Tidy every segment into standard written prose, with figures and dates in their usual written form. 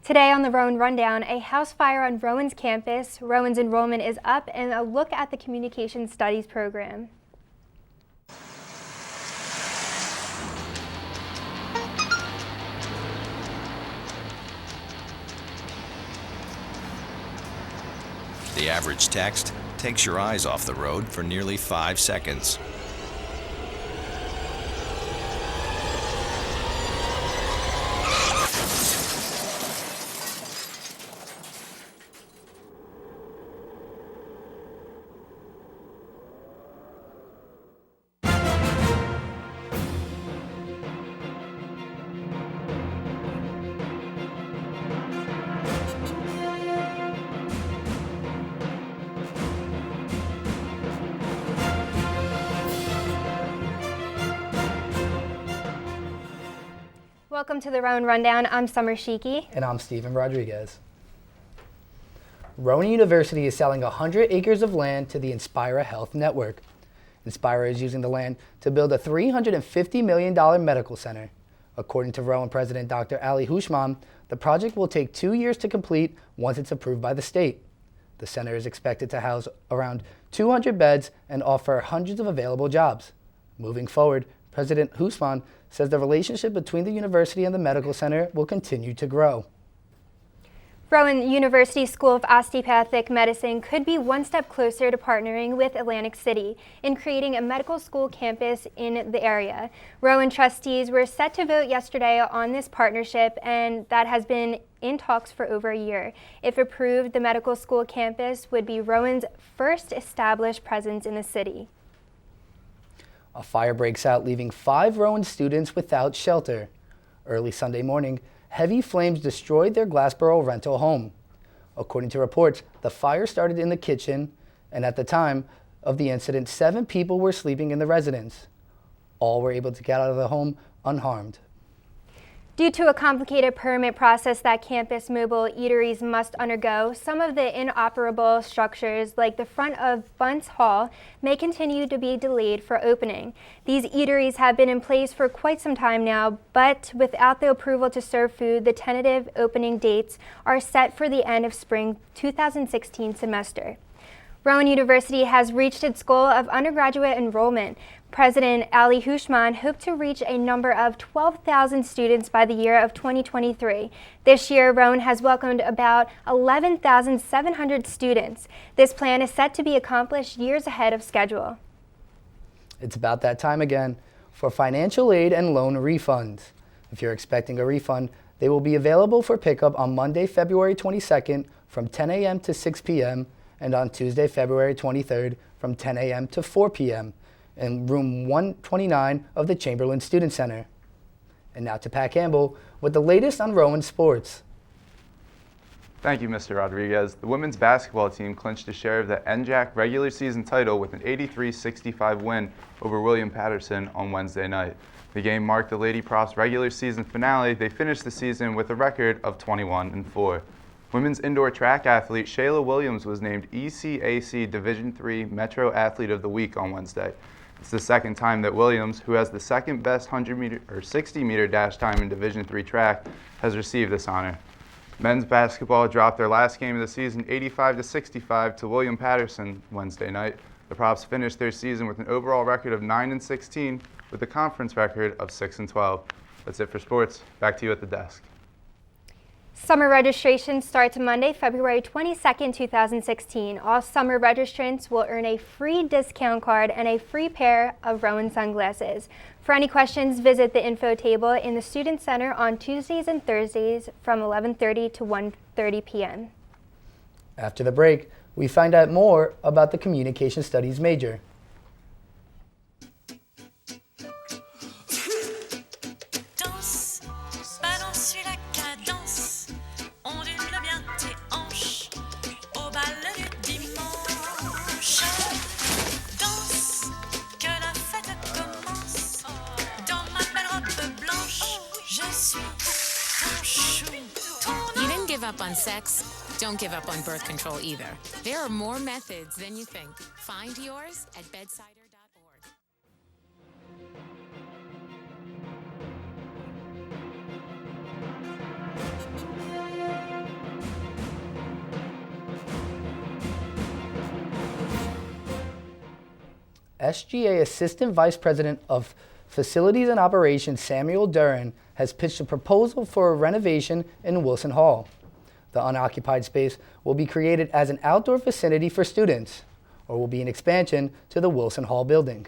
Today on the Rowan Rundown, a house fire on Rowan's campus, Rowan's enrollment is up, and a look at the Communication Studies program. The average text takes your eyes off the road for nearly 5 seconds. Welcome to the Rowan Rundown. I'm Summer Sheikey. And I'm Steven Rodriguez. Rowan University is selling 100 acres of land to the Inspira Health Network. Inspira is using the land to build a $350 million medical center. According to Rowan President Dr. Ali Hushman, the project will take 2 years to complete once it's approved by the state. The center is expected to house around 200 beds and offer hundreds of available jobs. Moving forward, President Hushman says the relationship between the university and the medical center will continue to grow. Rowan University School of Osteopathic Medicine could be one step closer to partnering with Atlantic City in creating a medical school campus in the area. Rowan trustees were set to vote yesterday on this partnership, and that has been in talks for over a year. If approved, the medical school campus would be Rowan's first established presence in the city. A fire breaks out, leaving 5 Rowan students without shelter. Early Sunday morning, heavy flames destroyed their Glassboro rental home. According to reports, the fire started in the kitchen, and at the time of the incident, 7 people were sleeping in the residence. All were able to get out of the home unharmed. Due to a complicated permit process that campus mobile eateries must undergo, some of the inoperable structures, like the front of Bunce Hall, may continue to be delayed for opening. These eateries have been in place for quite some time now, but without the approval to serve food, the tentative opening dates are set for the end of spring 2016 semester. Rowan University has reached its goal of undergraduate enrollment. President Ali Hushman hoped to reach a number of 12,000 students by the year of 2023. This year, Rowan has welcomed about 11,700 students. This plan is set to be accomplished years ahead of schedule. It's about that time again for financial aid and loan refunds. If you're expecting a refund, they will be available for pickup on Monday, February 22nd from 10 a.m. to 6 p.m. and on Tuesday, February 23rd from 10 a.m. to 4 p.m. in room 129 of the Chamberlain Student Center. And now to Pat Campbell with the latest on Rowan sports. Thank you, Mr. Rodriguez. The women's basketball team clinched a share of the NJAC regular season title with an 83-65 win over William Patterson on Wednesday night. The game marked the Lady Profs' regular season finale. They finished the season with a record of 21-4. Women's indoor track athlete Shayla Williams was named ECAC Division III Metro Athlete of the Week on Wednesday. It's the second time that Williams, who has the second best 100-meter or 60-meter dash time in Division III track, has received this honor. Men's basketball dropped their last game of the season 85-65 to William Patterson Wednesday night. The Profs finished their season with an overall record of 9-16 with a conference record of 6-12. That's it for sports. Back to you at the desk. Summer registration starts Monday, February 22nd, 2016. All summer registrants will earn a free discount card and a free pair of Rowan sunglasses. For any questions, visit the info table in the Student Center on Tuesdays and Thursdays from 11:30 to 1:30 p.m. After the break, we find out more about the Communication Studies major. You didn't give up on sex, don't give up on birth control either. There are more methods than you think. Find yours at bedsider.org. SGA Assistant Vice President of Facilities and Operations Samuel Duran has pitched a proposal for a renovation in Wilson Hall. The unoccupied space will be created as an outdoor vicinity for students, or will be an expansion to the Wilson Hall building.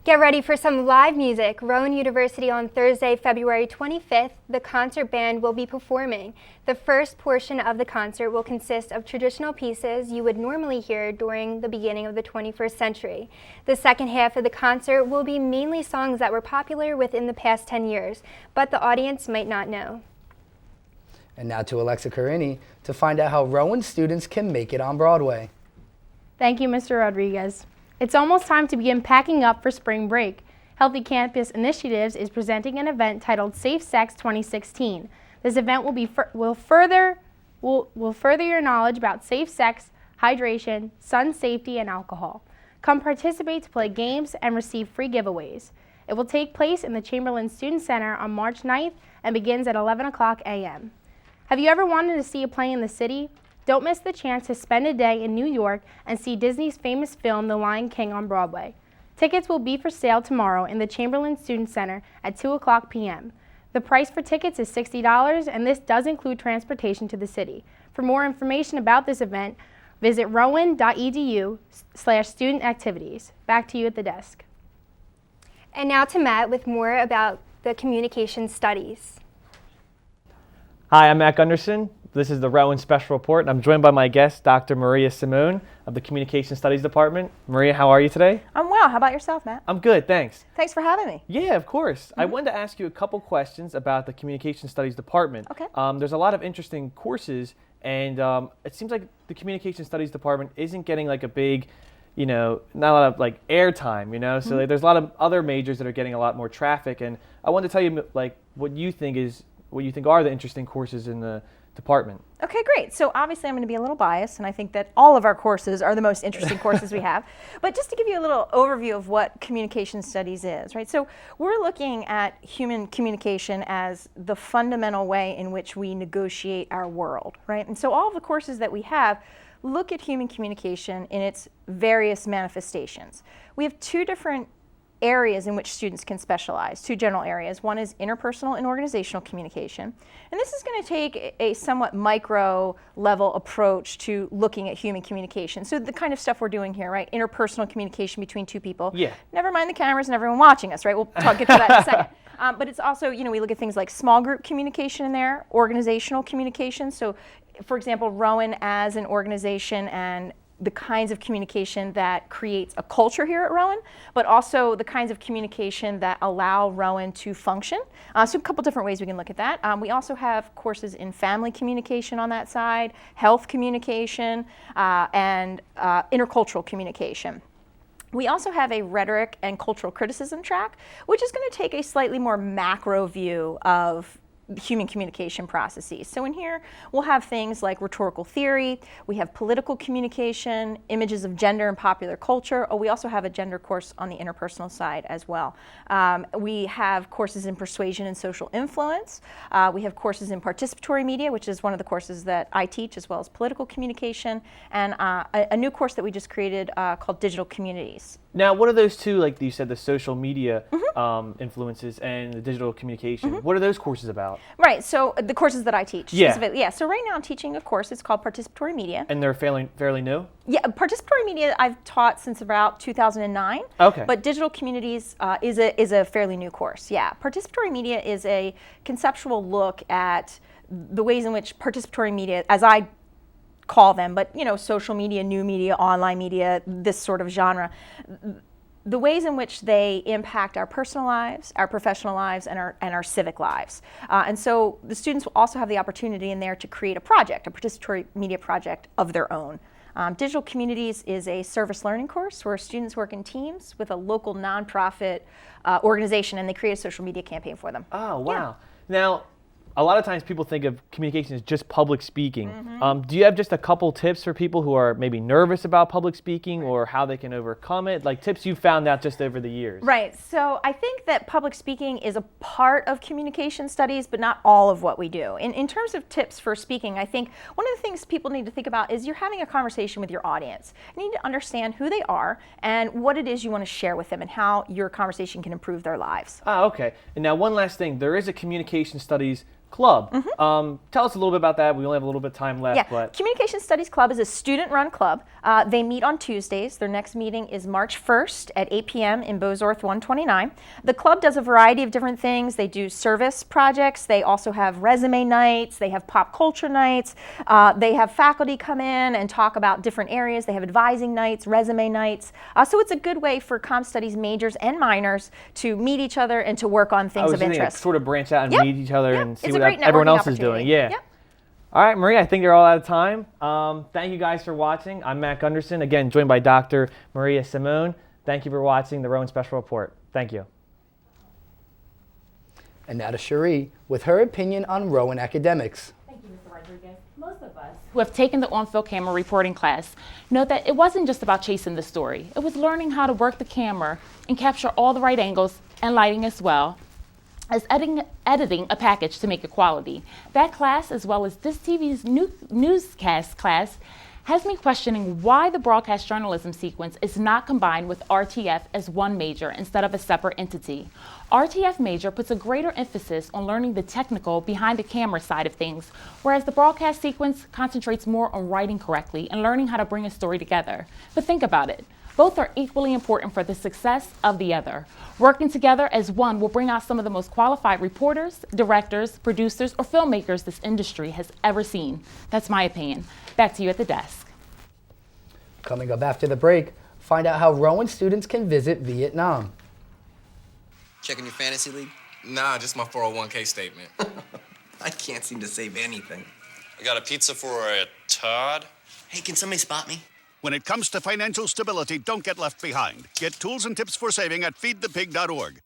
Get ready for some live music. Rowan University on Thursday, February 25th, the concert band will be performing. The first portion of the concert will consist of traditional pieces you would normally hear during the beginning of the 21st century. The second half of the concert will be mainly songs that were popular within the past 10 years, but the audience might not know. And now to Alexa Carini to find out how Rowan students can make it on Broadway. Thank you, Mr. Rodriguez. It's almost time to begin packing up for spring break. Healthy Campus Initiatives is presenting an event titled Safe Sex 2016. This event will further your knowledge about safe sex, hydration, sun safety, and alcohol. Come participate to play games and receive free giveaways. It will take place in the Chamberlain Student Center on March 9th and begins at 11 o'clock a.m. Have you ever wanted to see a play in the city? Don't miss the chance to spend a day in New York and see Disney's famous film, The Lion King, on Broadway. Tickets will be for sale tomorrow in the Chamberlain Student Center at 2 o'clock p.m. The price for tickets is $60, and this does include transportation to the city. For more information about this event, visit rowan.edu/student activities. Back to you at the desk. And now to Matt with more about the communication studies. Hi, I'm Matt Gunderson. This is the Rowan Special Report, and I'm joined by my guest, Dr. Maria Simone of the Communication Studies Department. Maria, how are you today? I'm well. How about yourself, Matt? I'm good, thanks. Thanks for having me. Yeah, of course. I wanted to ask you a couple questions about the Communication Studies Department. Okay. There's a lot of interesting courses, and it seems like the Communication Studies Department isn't getting like a big, not a lot of like airtime, So like, there's a lot of other majors that are getting a lot more traffic, and I wanted to tell you like what you think are the interesting courses in the department. Okay, great. So obviously I'm going to be a little biased, and I think that all of our courses are the most interesting courses we have. But just to give you a little overview of what communication studies is, right? So we're looking at human communication as the fundamental way in which we negotiate our world, right? And so all of the courses that we have look at human communication in its various manifestations. We have two different areas in which students can specialize, two general areas. One is interpersonal and organizational communication. And this is going to take a somewhat micro level approach to looking at human communication. So the kind of stuff we're doing here, right? Interpersonal communication between two people. Yeah. Never mind the cameras and everyone watching us, right? We'll get to that in a second. But it's also, we look at things like small group communication in there, organizational communication. So for example, Rowan as an organization and the kinds of communication that creates a culture here at Rowan, but also the kinds of communication that allow Rowan to function. So a couple different ways we can look at that. We also have courses in family communication on that side, health communication, and intercultural communication. We also have a rhetoric and cultural criticism track, which is going to take a slightly more macro view of human communication processes. So in here, we'll have things like rhetorical theory, we have political communication, images of gender and popular culture. Oh, we also have a gender course on the interpersonal side as well. We have courses in persuasion and social influence. We have courses in participatory media, which is one of the courses that I teach, as well as political communication, and a new course that we just created called Digital Communities. Now, what are those two, like you said, the social media influences and the digital communication? What are those courses about? Right, so the courses that I teach. Yeah. Yeah, so right now I'm teaching a course, it's called Participatory Media. And they're fairly new? Yeah, Participatory Media I've taught since about 2009. Okay. But Digital Communities is a fairly new course, yeah. Participatory Media is a conceptual look at the ways in which participatory media, as I call them, but social media, new media, online media, this sort of genre, the ways in which they impact our personal lives, our professional lives, and our civic lives. And so the students will also have the opportunity in there to create a project, a participatory media project of their own. Digital Communities is a service learning course where students work in teams with a local nonprofit organization, and they create a social media campaign for them. Oh, wow. Yeah. Now, a lot of times people think of communication as just public speaking. Do you have just a couple tips for people who are maybe nervous about public speaking or how they can overcome it? Like tips you've found out just over the years. Right. So I think that public speaking is a part of communication studies, but not all of what we do. In terms of tips for speaking, I think one of the things people need to think about is you're having a conversation with your audience. You need to understand who they are and what it is you want to share with them and how your conversation can improve their lives. Ah, okay. And now one last thing. There is a communication studies club. Tell us a little bit about that. We only have a little bit of time left. Yeah, But Communication Studies Club is a student-run club. They meet on Tuesdays. Their next meeting is March 1st at 8 p.m. in Bozorth 129. The club does a variety of different things. They do service projects. They also have resume nights. They have pop culture nights. They have faculty come in and talk about different areas. They have advising nights, resume nights. So it's a good way for comm studies majors and minors to meet each other and to work on things of interest. Sort of branch out and Yep. meet each other Yep. and see It's a what great everyone networking else is doing. opportunity. Yeah. Yep. All right, Maria, I think they're all out of time. Thank you guys for watching. I'm Matt Gunderson, again joined by Dr. Maria Simone. Thank you for watching the Rowan Special Report. Thank you. And now to Cherie with her opinion on Rowan academics. Thank you, Mr. Rodriguez. Most of us who have taken the on-field camera reporting class know that it wasn't just about chasing the story. It was learning how to work the camera and capture all the right angles and lighting as well as editing a package to make it quality. That class, as well as this TV's newscast class, has me questioning why the broadcast journalism sequence is not combined with RTF as one major instead of a separate entity. RTF major puts a greater emphasis on learning the technical behind the camera side of things, whereas the broadcast sequence concentrates more on writing correctly and learning how to bring a story together. But think about it. Both are equally important for the success of the other. Working together as one will bring out some of the most qualified reporters, directors, producers, or filmmakers this industry has ever seen. That's my opinion. Back to you at the desk. Coming up after the break, find out how Rowan students can visit Vietnam. Checking your fantasy league? Nah, just my 401k statement. I can't seem to save anything. I got a pizza for a Todd. Hey, can somebody spot me? When it comes to financial stability, don't get left behind. Get tools and tips for saving at feedthepig.org.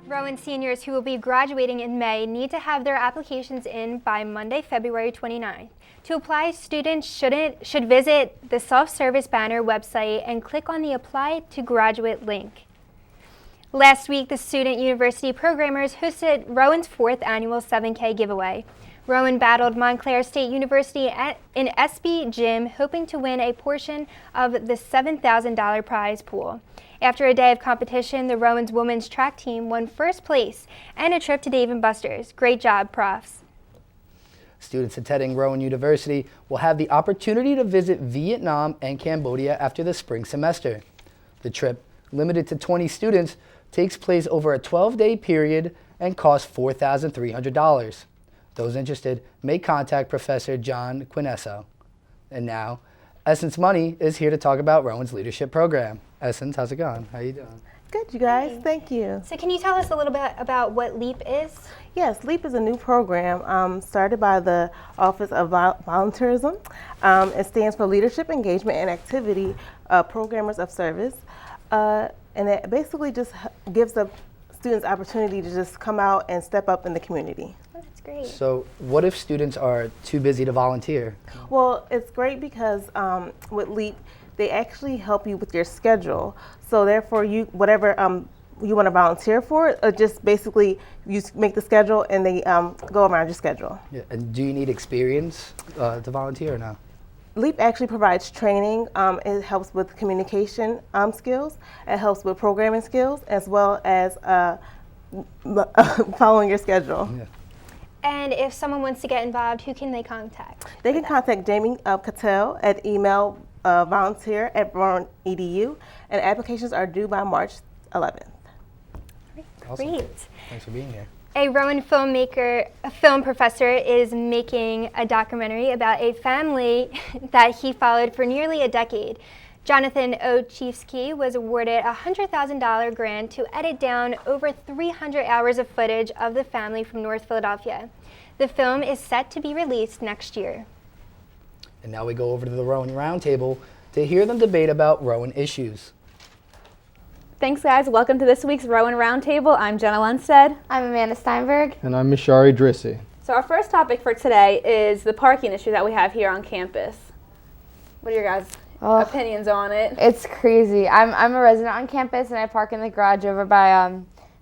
Rowan seniors who will be graduating in May need to have their applications in by Monday, February 29th. To apply, students should visit the self-service banner website and click on the Apply to Graduate link. Last week, the Student University Programmers hosted Rowan's 4th annual 7K giveaway. Rowan battled Montclair State University in SB Gym, hoping to win a portion of the $7,000 prize pool. After a day of competition, the Rowan's women's track team won first place and a trip to Dave & Buster's. Great job, profs. Students attending Rowan University will have the opportunity to visit Vietnam and Cambodia after the spring semester. The trip, limited to 20 students, takes place over a 12-day period and costs $4,300. Those interested may contact Professor John Quinesso. And now, Essence Money is here to talk about Rowan's leadership program. Essence, how's it going? How you doing? Good, you guys. Thank you. So can you tell us a little bit about what LEAP is? Yes, LEAP is a new program started by the Office of Volunteerism. It stands for Leadership, Engagement, and Activity Programmers of Service. And it basically just gives the students opportunity to just come out and step up in the community. That's great. So what if students are too busy to volunteer? Well, it's great because with LEAP, they actually help you with your schedule. So therefore, you whatever you want to volunteer for, just basically you make the schedule and they go around your schedule. Yeah. And do you need experience to volunteer or no? LEAP actually provides training. It helps with communication skills. It helps with programming skills as well as following your schedule. Yeah. And if someone wants to get involved, who can they contact? They can contact Jamie Cattell at email volunteer@Rowan.edu, and applications are due by March 11th. Awesome. Great. Thanks for being here. A Rowan film professor is making a documentary about a family that he followed for nearly a decade. Jonathan O'Chiefsky was awarded a $100,000 grant to edit down over 300 hours of footage of the family from North Philadelphia. The film is set to be released next year. And now we go over to the Rowan Roundtable to hear them debate about Rowan issues. Thanks, guys. Welcome to this week's Rowan Roundtable. I'm Jenna Lundstedt. I'm Amanda Steinberg. And I'm Mishari Drissi. So our first topic for today is the parking issue that we have here on campus. What are your guys' opinions on it? It's crazy. I'm a resident on campus, and I park in the garage over by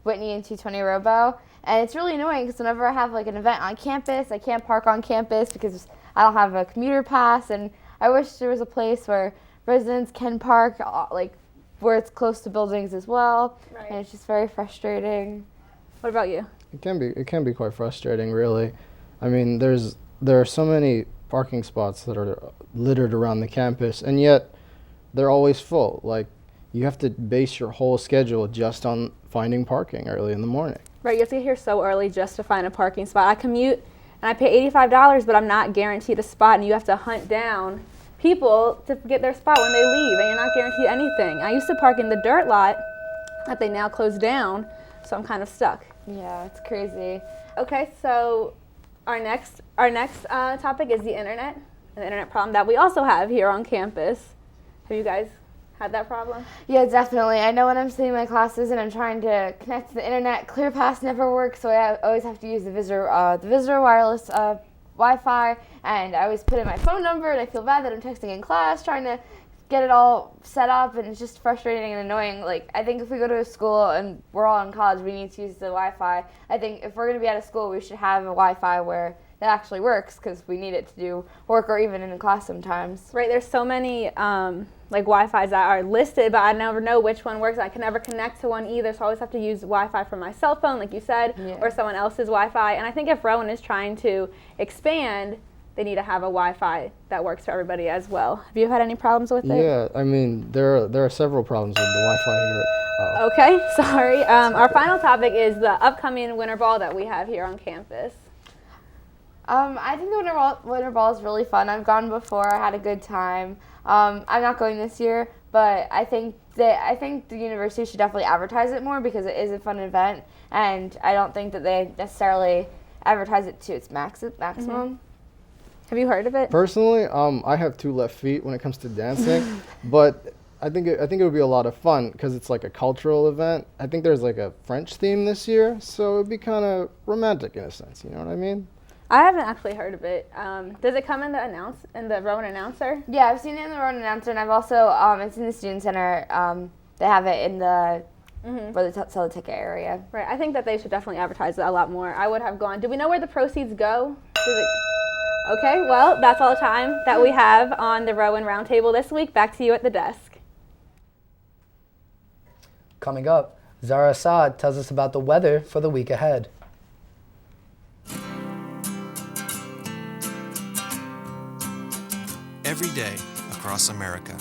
Whitney and 220 Robo. And it's really annoying because whenever I have like an event on campus, I can't park on campus because I don't have a commuter pass. And I wish there was a place where residents can park, like where it's close to buildings as well. Right. And it's just very frustrating. What about you? It can be quite frustrating, really. I mean, there are so many parking spots that are littered around the campus, and yet they're always full. Like, you have to base your whole schedule just on finding parking early in the morning. Right, you have to get here so early just to find a parking spot. I commute and I pay $85, but I'm not guaranteed a spot, and you have to hunt down people to get their spot when they leave, and you're not guaranteed anything. I used to park in the dirt lot that they now closed down, so I'm kind of stuck. Yeah, it's crazy. Okay, so our next topic is the internet, an internet problem that we also have here on campus. Have you guys had that problem? Yeah, definitely. I know when I'm sitting in my classes and I'm trying to connect to the internet, ClearPass never works, so I always have to use the visitor wireless Wi-Fi, and I always put in my phone number, and I feel bad that I'm texting in class trying to get it all set up, and it's just frustrating and annoying. Like, I think if we go to a school and we're all in college, we need to use the Wi-Fi. I think if we're going to be at a school, we should have a Wi-Fi where that actually works, because we need it to do work or even in class sometimes. Right, there's so many like Wi-Fis that are listed, but I never know which one works. I can never connect to one either, so I always have to use Wi-Fi from my cell phone, like you said, or someone else's Wi-Fi. And I think if Rowan is trying to expand, they need to have a Wi-Fi that works for everybody as well. Have you had any problems with it? Yeah, I mean, there are several problems with the Wi-Fi here. Okay, sorry. Our final topic is the upcoming Winter Ball that we have here on campus. I think the Winter Ball is really fun. I've gone before. I had a good time. I'm not going this year, but I think the university should definitely advertise it more because it is a fun event, and I don't think that they necessarily advertise it to its maximum. Mm-hmm. Have you heard of it? Personally, I have two left feet when it comes to dancing, but I think it would be a lot of fun because it's like a cultural event. I think there's like a French theme this year, so it'd be kind of romantic in a sense. You know what I mean? I haven't actually heard of it. Does it come in the Rowan Announcer? Yeah, I've seen it in the Rowan Announcer, and I've also it's in the Student Center. They have it in the where they sell the ticket area. Right. I think that they should definitely advertise it a lot more. I would have gone. Do we know where the proceeds go? Okay. Well, that's all the time that we have on the Rowan Roundtable this week. Back to you at the desk. Coming up, Zara Assad tells us about the weather for the week ahead. Every day across America,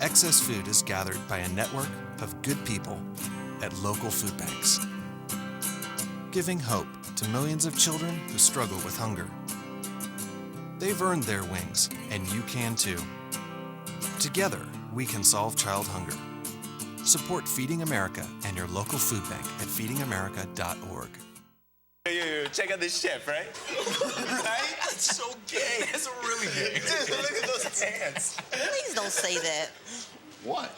excess food is gathered by a network of good people at local food banks, giving hope to millions of children who struggle with hunger. They've earned their wings, and you can too. Together, we can solve child hunger. Support Feeding America and your local food bank at feedingamerica.org. Yo, check out this chef, right? Right? That's so gay. That's really gay. Dude, look at those hands. Please don't say that. What?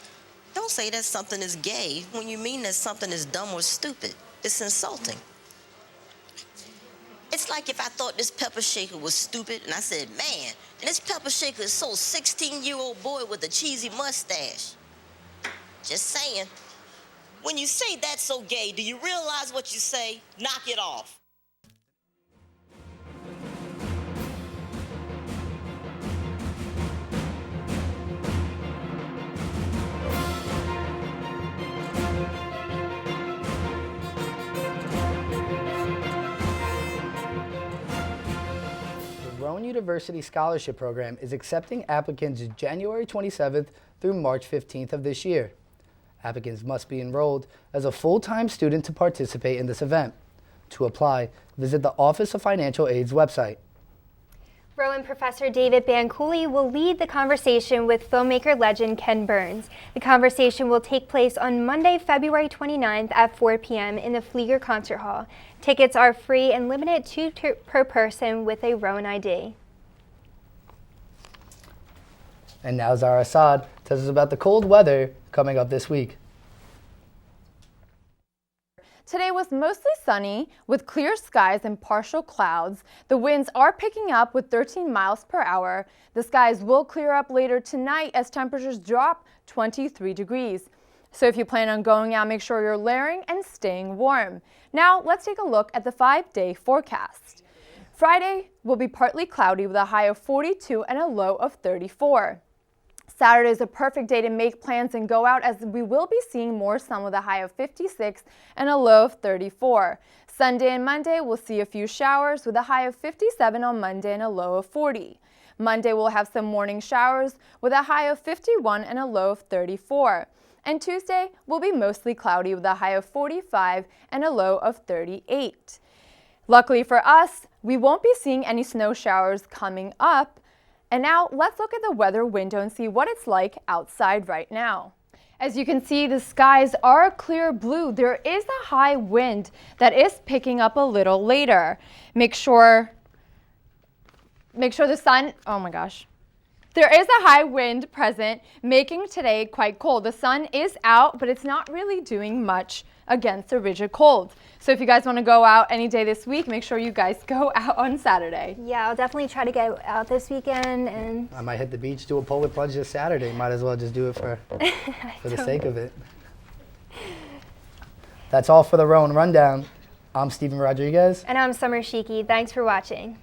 Don't say that something is gay when you mean that something is dumb or stupid. It's insulting. It's like if I thought this pepper shaker was stupid and I said, man, and this pepper shaker is so 16-year-old boy with a cheesy mustache. Just saying. When you say that's so gay, do you realize what you say? Knock it off. The Rowan University Scholarship Program is accepting applicants January 27th through March 15th of this year. Applicants must be enrolled as a full-time student to participate in this event. To apply, visit the Office of Financial Aid's website. Rowan Professor David Bancouli will lead the conversation with filmmaker legend Ken Burns. The conversation will take place on Monday, February 29th at 4 p.m. in the Flieger Concert Hall. Tickets are free and limited to per person with a Rowan ID. And now Zara Assad tells us about the cold weather coming up this week. Today was mostly sunny with clear skies and partial clouds. The winds are picking up with 13 miles per hour. The skies will clear up later tonight as temperatures drop 23 degrees. So if you plan on going out, make sure you're layering and staying warm. Now let's take a look at the 5-day forecast. Friday will be partly cloudy with a high of 42 and a low of 34. Saturday is a perfect day to make plans and go out as we will be seeing more sun with a high of 56 and a low of 34. Sunday and Monday we'll see a few showers with a high of 57 on Monday and a low of 40. Monday we'll have some morning showers with a high of 51 and a low of 34. And Tuesday will be mostly cloudy with a high of 45 and a low of 38. Luckily for us, we won't be seeing any snow showers coming up. And now let's look at the weather window and see what it's like outside right now. As you can see, the skies are clear blue. There is a high wind that is picking up a little later. Make sure the sun, oh my gosh. There is a high wind present, making today quite cold. The sun is out, but it's not really doing much against the rigid cold. So if you guys want to go out any day this week, make sure you guys go out on Saturday. Yeah, I'll definitely try to get out this weekend. And I might hit the beach, do a polar plunge this Saturday. Might as well just do it for the sake of it. That's all for the Rowan Rundown. I'm Steven Rodriguez. And I'm Summer Shiki. Thanks for watching.